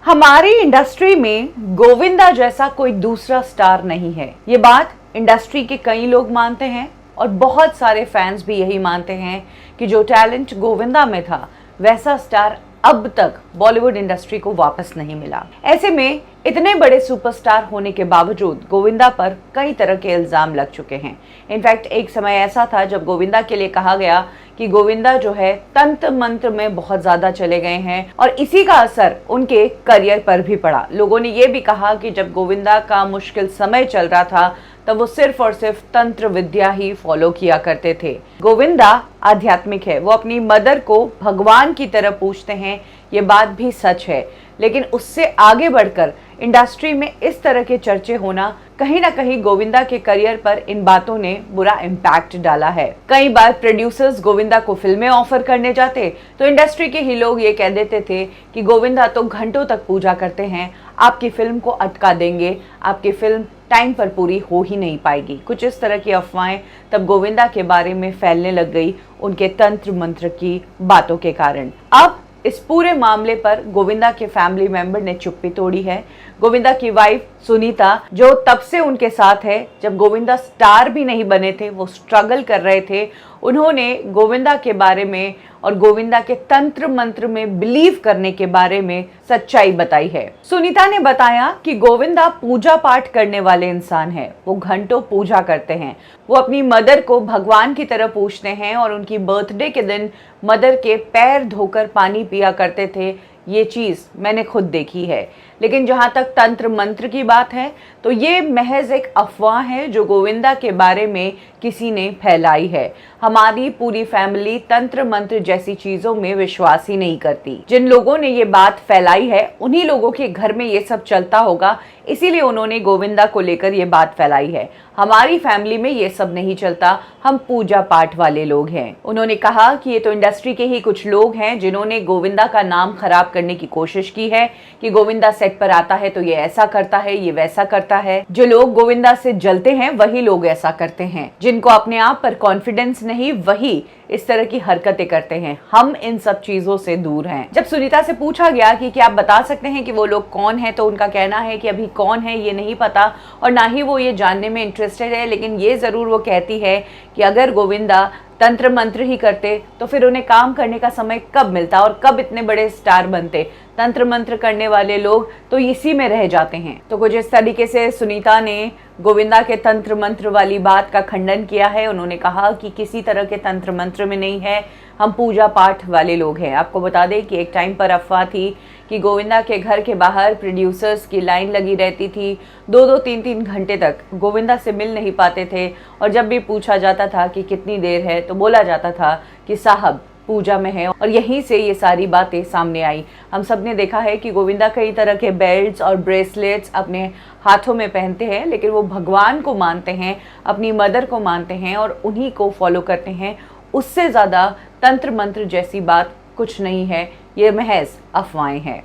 हमारी इंडस्ट्री में गोविंदा जैसा कोई दूसरा स्टार नहीं है। ये बात इंडस्ट्री के कई लोग मानते हैं और बहुत सारे फैंस भी यही मानते हैं कि जो टैलेंट गोविंदा में था वैसा स्टार अब तक बॉलीवुड इंडस्ट्री को वापस नहीं मिला। ऐसे में इतने बड़े सुपरस्टार होने के बावजूद गोविंदा पर कई तरह के इल्जाम लग चुके हैं। इनफैक्ट एक समय ऐसा था जब गोविंदा के लिए कहा गया कि गोविंदा जो है तंत्र मंत्र में बहुत ज्यादा चले गए हैं और इसी का असर उनके करियर पर भी पड़ा। लोगों ने यह भी कहा कि जब गोविंदा का मुश्किल समय चल रहा था तब वो सिर्फ और सिर्फ तंत्र विद्या ही फॉलो किया करते थे। गोविंदा आध्यात्मिक है, वो अपनी मदर को भगवान की तरह पूजते हैं, ये बात भी सच है। लेकिन उससे आगे बढ़कर इंडस्ट्री में इस तरह के चर्चे होना कहीं ना कहीं गोविंदा के करियर पर इन बातों ने बुरा इम्पैक्ट डाला है। कई बार प्रोड्यूसर्स गोविंदा को फिल्में ऑफर करने जाते तो इंडस्ट्री के ही लोग ये कह देते थे कि गोविंदा तो घंटों तक पूजा करते हैं, आपकी फिल्म को अटका देंगे, आपकी फिल्म टाइम पर पूरी हो ही नहीं पाएगी। कुछ इस तरह की अफवाहें तब गोविंदा के बारे में फैलने लग गई उनके तंत्र मंत्र की बातों के कारण। अब इस पूरे मामले पर गोविंदा के फैमिली मेंबर ने चुप्पी तोड़ी है। गोविंदा की वाइफ सुनीता, जो तब से उनके साथ है, जब गोविंदा स्टार भी नहीं बने थे, वो स्ट्रगल कर रहे थे, उन्होंने गोविंदा के बारे में और गोविंदा के तंत्र मंत्र में बिलीव करने के बारे में सच्चाई बताई है। सुनीता ने बताया कि गोविंदा पूजा पाठ करने वाले इंसान हैं, वो घंटों पूजा करते हैं, वो अपनी मदर को भगवान की तरह पूजते हैं और उनकी बर्थडे के दिन मदर के पैर धोकर पानी पिया करते थे। ये चीज़ मैंने खुद देखी है। लेकिन जहाँ तक तंत्र मंत्र की बात है तो ये महज एक अफवाह है जो गोविंदा के बारे में किसी ने फैलाई है। हमारी पूरी फैमिली तंत्र मंत्र जैसी चीज़ों में विश्वास ही नहीं करती। जिन लोगों ने ये बात फैलाई है उन्हीं लोगों के घर में ये सब चलता होगा, इसीलिए उन्होंने गोविंदा को लेकर ये बात फैलाई है। हमारी फैमिली में ये सब नहीं चलता, हम पूजा पाठ वाले लोग हैं। उन्होंने कहा कि ये तो इंडस्ट्री के ही कुछ लोग हैं जिन्होंने गोविंदा का नाम खराब करने की कोशिश की है कि गोविंदा सेट पर आता है तो ये ऐसा करता है, ये वैसा करता है। जो लोग गोविंदा से जलते हैं वही लोग ऐसा करते हैं। जिनको अपने आप पर कॉन्फिडेंस नहीं वही इस तरह की हरकतें करते हैं। हम इन सब चीजों से दूर हैं। जब सुनीता से पूछा गया कि क्या आप बता सकते हैं कि वो लोग कौन है, तो उनका कहना है कि अभी कौन है ये नहीं पता और ना ही वो ये जानने में इंटरेस्टेड है। लेकिन ये जरूर वो कहती है कि अगर गोविंदा तंत्र मंत्र ही करते तो फिर उन्हें काम करने का समय कब मिलता और कब इतने बड़े स्टार बनते। तंत्र मंत्र करने वाले लोग तो इसी में रह जाते हैं। तो कुछ इस तरीके से सुनीता ने गोविंदा के तंत्र मंत्र वाली बात का खंडन किया है। उन्होंने कहा कि किसी तरह के तंत्र मंत्र में नहीं है, हम पूजा पाठ वाले लोग हैं। आपको बता दें कि एक टाइम पर अफवाह थी कि गोविंदा के घर के बाहर प्रोड्यूसर्स की लाइन लगी रहती थी, 2-2 3-3 घंटे तक गोविंदा से मिल नहीं पाते थे और जब भी पूछा जाता था कि कितनी देर है तो बोला जाता था कि साहब पूजा में है। और यहीं से ये सारी बातें सामने आई। हम सब ने देखा है कि गोविंदा कई तरह के बेल्ट्स और ब्रेसलेट्स अपने हाथों में पहनते हैं, लेकिन वो भगवान को मानते हैं, अपनी मदर को मानते हैं और उन्हीं को फॉलो करते हैं। उससे ज़्यादा तंत्र मंत्र जैसी बात कुछ नहीं है, ये महज अफवाहें हैं।